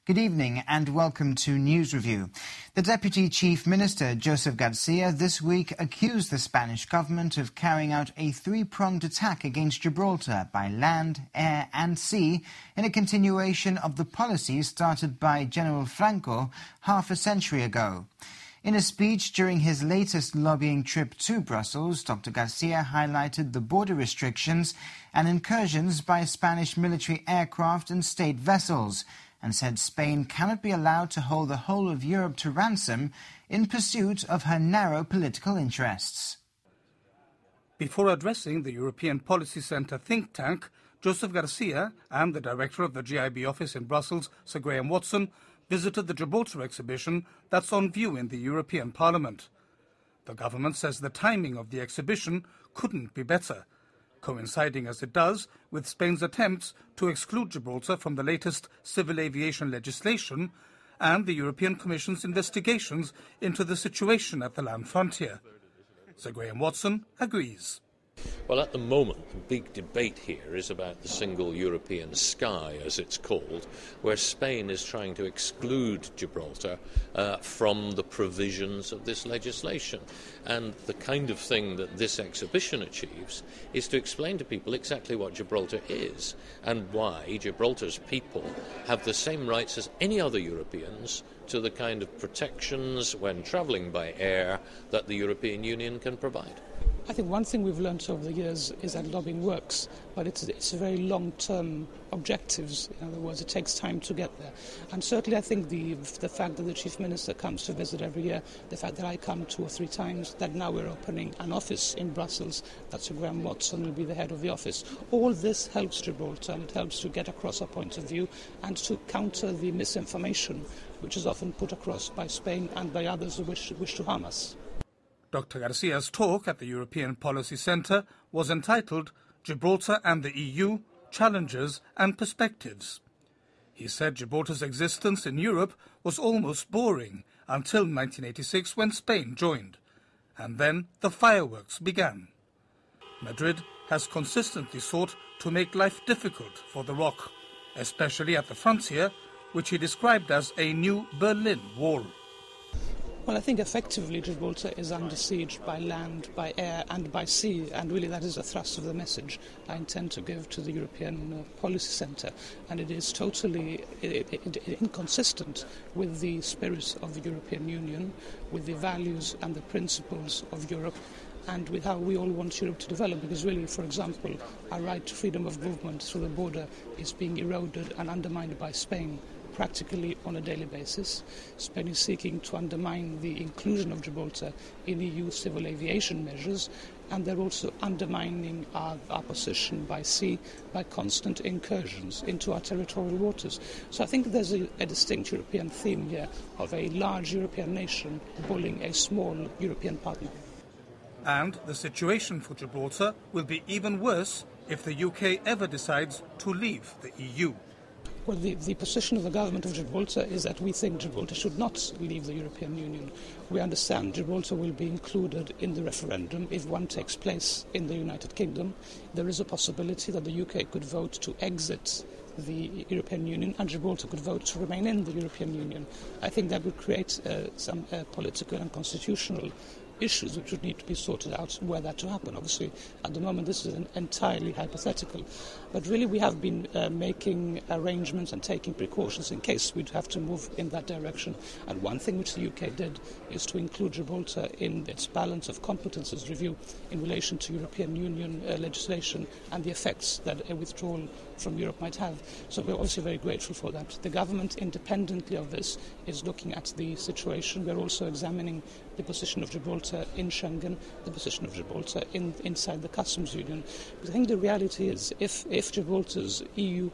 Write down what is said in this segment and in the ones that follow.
Good evening and welcome to News Review. The Deputy Chief Minister, Joseph Garcia, this week accused the Spanish government of carrying out a three-pronged attack against Gibraltar by land, air and sea in a continuation of the policies started by General Franco half a century ago. In a speech during his latest lobbying trip to Brussels, Dr. Garcia highlighted the border restrictions and incursions by Spanish military aircraft and state vessels, and said Spain cannot be allowed to hold the whole of Europe to ransom in pursuit of her narrow political interests. Before addressing the European Policy Centre think tank, Joseph Garcia and the director of the GIB office in Brussels, Sir Graham Watson, visited the Gibraltar exhibition that's on view in the European Parliament. The government says the timing of the exhibition couldn't be better, coinciding as it does with Spain's attempts to exclude Gibraltar from the latest civil aviation legislation and the European Commission's investigations into the situation at the land frontier. Sir Graham Watson agrees. Well, at the moment, the big debate here is about the single European sky, as it's called, where Spain is trying to exclude Gibraltar from the provisions of this legislation. And the kind of thing that this exhibition achieves is to explain to people exactly what Gibraltar is and why Gibraltar's people have the same rights as any other Europeans to the kind of protections when travelling by air that the European Union can provide. I think one thing we've learned over the years is that lobbying works, but it's a very long-term objectives. In other words, it takes time to get there. And certainly I think the fact that the Chief Minister comes to visit every year, the fact that I come 2 or 3 times, that now we're opening an office in Brussels, that Sir Graham Watson will be the head of the office, all this helps Gibraltar, and it helps to get across our point of view and to counter the misinformation which is often put across by Spain and by others who wish to harm us. Dr. Garcia's talk at the European Policy Centre was entitled Gibraltar and the EU, Challenges and Perspectives. He said Gibraltar's existence in Europe was almost boring until 1986 when Spain joined, and then the fireworks began. Madrid has consistently sought to make life difficult for the ROC, especially at the frontier, which he described as a new Berlin Wall. Well, I think effectively Gibraltar is under siege by land, by air and by sea, and really that is the thrust of the message I intend to give to the European Policy Centre, and it is totally inconsistent with the spirit of the European Union, with the values and the principles of Europe, and with how we all want Europe to develop, because really, for example, our right to freedom of movement through the border is being eroded and undermined by Spain practically on a daily basis. Spain is seeking to undermine the inclusion of Gibraltar in EU civil aviation measures, and they're also undermining our position by sea by constant incursions into our territorial waters. So I think there's a distinct European theme here of a large European nation bullying a small European partner. And the situation for Gibraltar will be even worse if the UK ever decides to leave the EU. Well, the position of the government of Gibraltar is that we think Gibraltar should not leave the European Union. We understand Gibraltar will be included in the referendum if one takes place in the United Kingdom. There is a possibility that the UK could vote to exit the European Union and Gibraltar could vote to remain in the European Union. I think that would create some political and constitutional issues which would need to be sorted out were that to happen. Obviously, at the moment, this is entirely hypothetical. But really, we have been making arrangements and taking precautions in case we'd have to move in that direction. And one thing which the UK did is to include Gibraltar in its balance of competences review in relation to European Union legislation and the effects that a withdrawal from Europe might have. So we're obviously very grateful for that. The government, independently of this, is looking at the situation. We're also examining the position of Gibraltar in Schengen, the position of Gibraltar inside the customs union. Because I think the reality is if Gibraltar's EU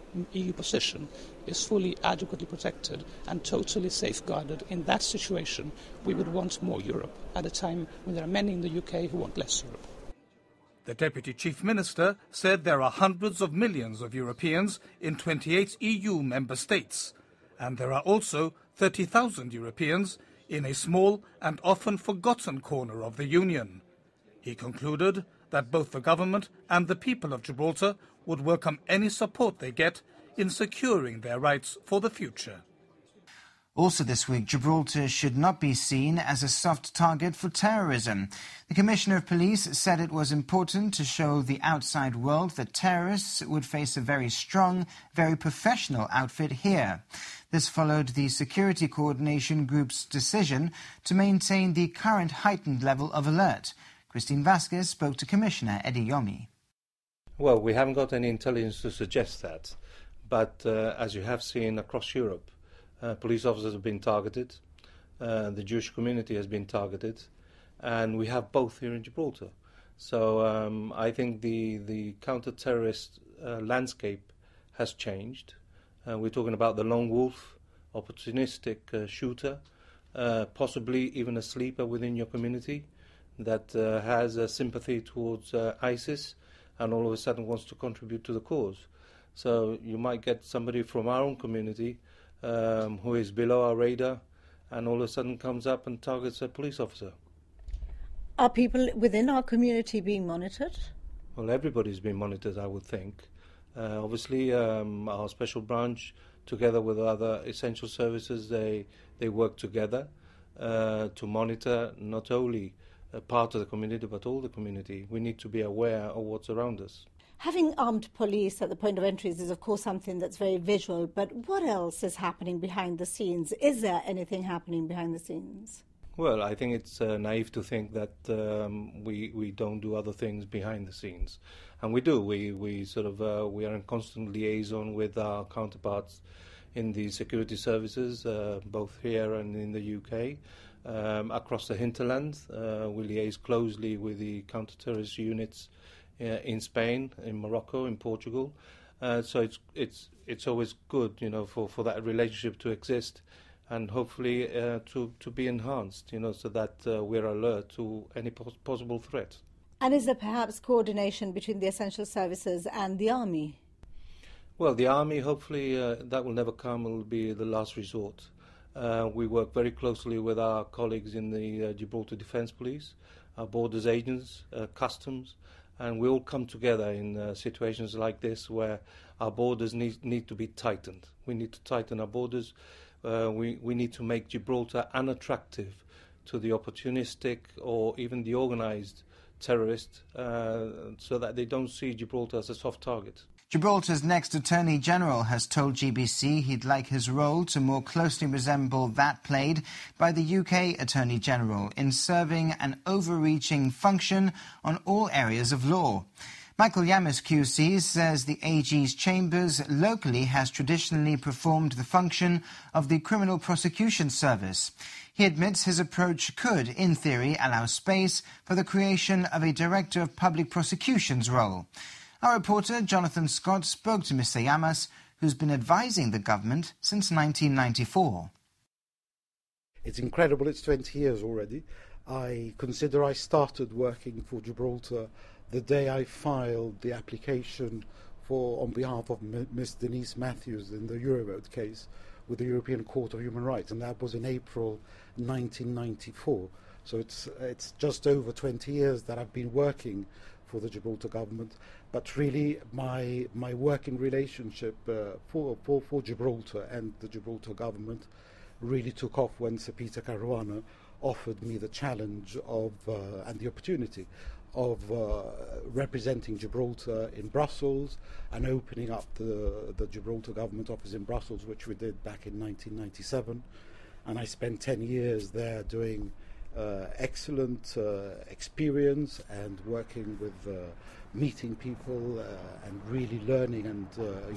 position is fully adequately protected and totally safeguarded, in that situation we would want more Europe at a time when there are many in the UK who want less Europe. The Deputy Chief Minister said there are hundreds of millions of Europeans in 28 EU member states, and there are also 30,000 Europeans in a small and often forgotten corner of the Union. He concluded that both the government and the people of Gibraltar would welcome any support they get in securing their rights for the future. Also this week, Gibraltar should not be seen as a soft target for terrorism. The Commissioner of Police said it was important to show the outside world that terrorists would face a very strong, very professional outfit here. This followed the Security Coordination Group's decision to maintain the current heightened level of alert. Christine Vasquez spoke to Commissioner Eddie Yomi. Well, we haven't got any intelligence to suggest that, but as you have seen across Europe, police officers have been targeted, the Jewish community has been targeted, and we have both here in Gibraltar. So I think the counter-terrorist landscape has changed. We're talking about the lone wolf, opportunistic shooter, possibly even a sleeper within your community that has a sympathy towards ISIS and all of a sudden wants to contribute to the cause. So you might get somebody from our own community who is below our radar and all of a sudden comes up and targets a police officer. Are people within our community being monitored? Well, everybody's being monitored, I would think. Obviously, our special branch, together with other essential services, they work together to monitor not only a part of the community but all the community. We need to be aware of what's around us. Having armed police at the point of entries is, of course, something that's very visual, but what else is happening behind the scenes? Is there anything happening behind the scenes? Well, I think it's naive to think that we don't do other things behind the scenes, and we do. We are in constant liaison with our counterparts in the security services, both here and in the UK. Across the hinterland, we liaise closely with the counter-terrorist units in Spain, in Morocco, in Portugal. So it's always good, for that relationship to exist, and hopefully to be enhanced, so that we're alert to any possible threat. And is there perhaps coordination between the essential services and the army? Well, the army, hopefully that will never come. It will be the last resort. We work very closely with our colleagues in the Gibraltar Defence Police, our borders agents, customs, and we all come together in situations like this where our borders need to be tightened. We need to tighten our borders. We need to make Gibraltar unattractive to the opportunistic or even the organised terrorists so that they don't see Gibraltar as a soft target. Gibraltar's next Attorney General has told GBC he'd like his role to more closely resemble that played by the UK Attorney General in serving an overreaching function on all areas of law. Michael Yamas QC says the AG's chambers locally has traditionally performed the function of the Criminal Prosecution Service. He admits his approach could, in theory, allow space for the creation of a Director of Public Prosecution's role. Our reporter, Jonathan Scott, spoke to Mr. Yamas, who's been advising the government since 1994. It's incredible, it's 20 years already. I consider I started working for Gibraltar the day I filed the application on behalf of Miss Denise Matthews in the Eurovote case with the European Court of Human Rights, and that was in April 1994. So it's just over 20 years that I've been working for the Gibraltar government, but really my working relationship for Gibraltar and the Gibraltar government really took off when Sir Peter Caruana offered me the challenge of and the opportunity of representing Gibraltar in Brussels and opening up the Gibraltar government office in Brussels, which we did back in 1997. And I spent 10 years there doing excellent experience and working with meeting people and really learning and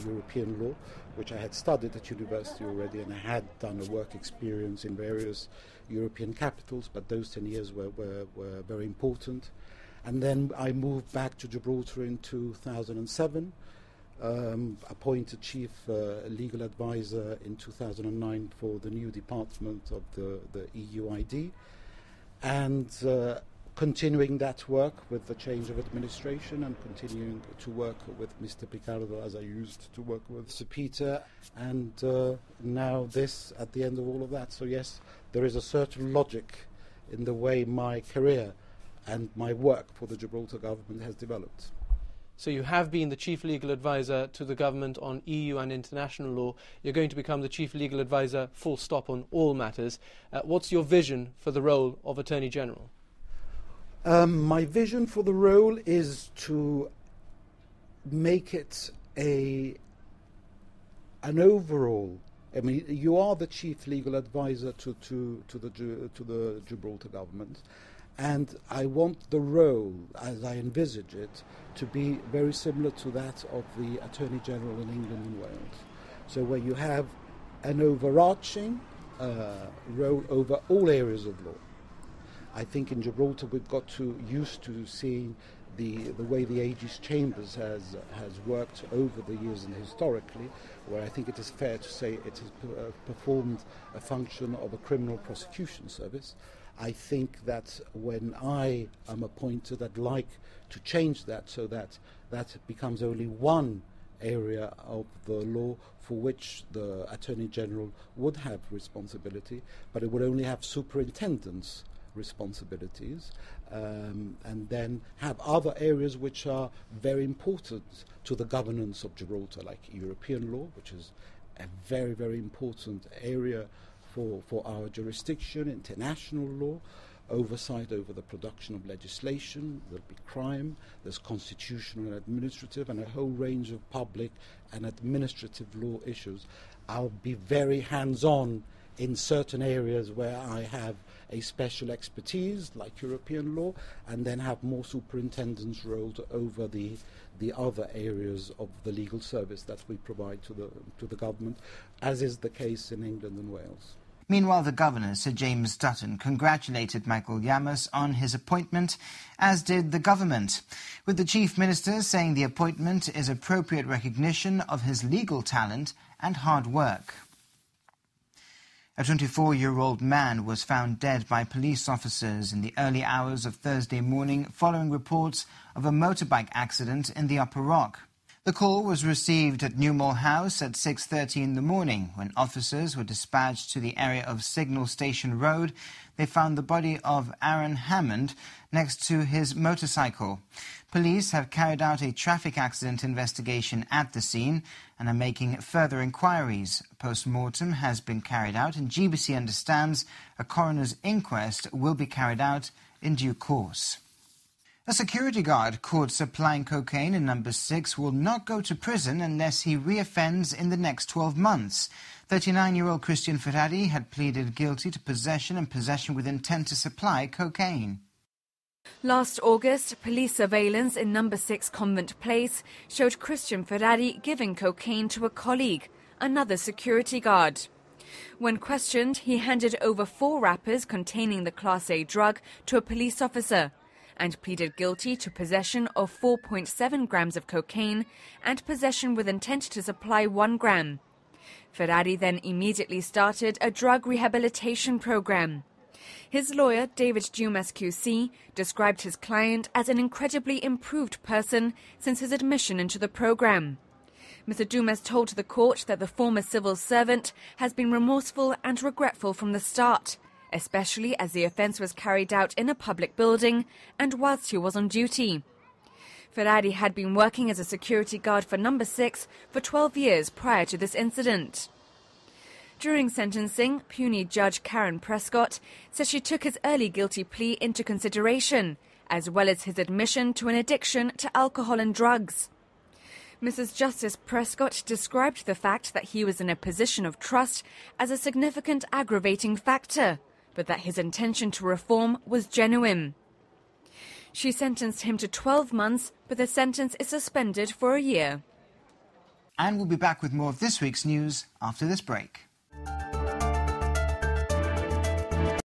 European law, which I had studied at university already, and I had done a work experience in various European capitals, but those 10 years were very important. And then I moved back to Gibraltar in 2007, appointed chief legal advisor in 2009 for the new department of the EUID, and continuing that work with the change of administration and continuing to work with Mr. Picardo as I used to work with Sir Peter, and now this at the end of all of that. So yes, there is a certain logic in the way my career and my work for the Gibraltar government has developed. So you have been the chief legal advisor to the government on EU and international law. You're going to become the chief legal advisor, full stop, on all matters. What's your vision for the role of Attorney General? My vision for the role is to make it an overall. I mean, you are the chief legal advisor to the Gibraltar government, and I want the role, as I envisage it, to be very similar to that of the Attorney General in England and Wales. So where you have an overarching role over all areas of law. I think in Gibraltar we've got used to seeing the way the Aegis Chambers has worked over the years and historically, where I think it is fair to say it has performed a function of a criminal prosecution service. I think that when I am appointed, I'd like to change that so that becomes only one area of the law for which the Attorney General would have responsibility, but it would only have superintendents responsibilities, and then have other areas which are very important to the governance of Gibraltar, like European law, which is a very, very important area for our jurisdiction, international law, oversight over the production of legislation, there'll be crime, there's constitutional and administrative, and a whole range of public and administrative law issues. I'll be very hands-on in certain areas where I have a special expertise, like European law, and then have more superintendents rolled over the other areas of the legal service that we provide to the government, as is the case in England and Wales. Meanwhile, the Governor, Sir James Dutton, congratulated Michael Yamas on his appointment, as did the government, with the Chief Minister saying the appointment is appropriate recognition of his legal talent and hard work. A 24-year-old man was found dead by police officers in the early hours of Thursday morning following reports of a motorbike accident in the Upper Rock. The call was received at Newmall House at 6:30 in the morning. When officers were dispatched to the area of Signal Station Road, they found the body of Erin Hammond next to his motorcycle. Police have carried out a traffic accident investigation at the scene and are making further inquiries. A post-mortem has been carried out, and GBC understands a coroner's inquest will be carried out in due course. A security guard caught supplying cocaine in number 6 will not go to prison unless he reoffends in the next 12 months. 39-year-old Christian Ferrari had pleaded guilty to possession and possession with intent to supply cocaine. Last August, police surveillance in number 6 Convent Place showed Christian Ferrari giving cocaine to a colleague, another security guard. When questioned, he handed over 4 wrappers containing the Class A drug to a police officer and pleaded guilty to possession of 4.7 grams of cocaine and possession with intent to supply 1 gram. Ferrari then immediately started a drug rehabilitation program. His lawyer, David Dumas QC, described his client as an incredibly improved person since his admission into the program. Mr. Dumas told the court that the former civil servant has been remorseful and regretful from the start, especially as the offence was carried out in a public building and whilst he was on duty. Ferrari had been working as a security guard for number 6 for 12 years prior to this incident. During sentencing, puny Judge Karen Prescott says she took his early guilty plea into consideration, as well as his admission to an addiction to alcohol and drugs. Mrs. Justice Prescott described the fact that he was in a position of trust as a significant aggravating factor, but that his intention to reform was genuine. She sentenced him to 12 months, but the sentence is suspended for a year. And we'll be back with more of this week's news after this break.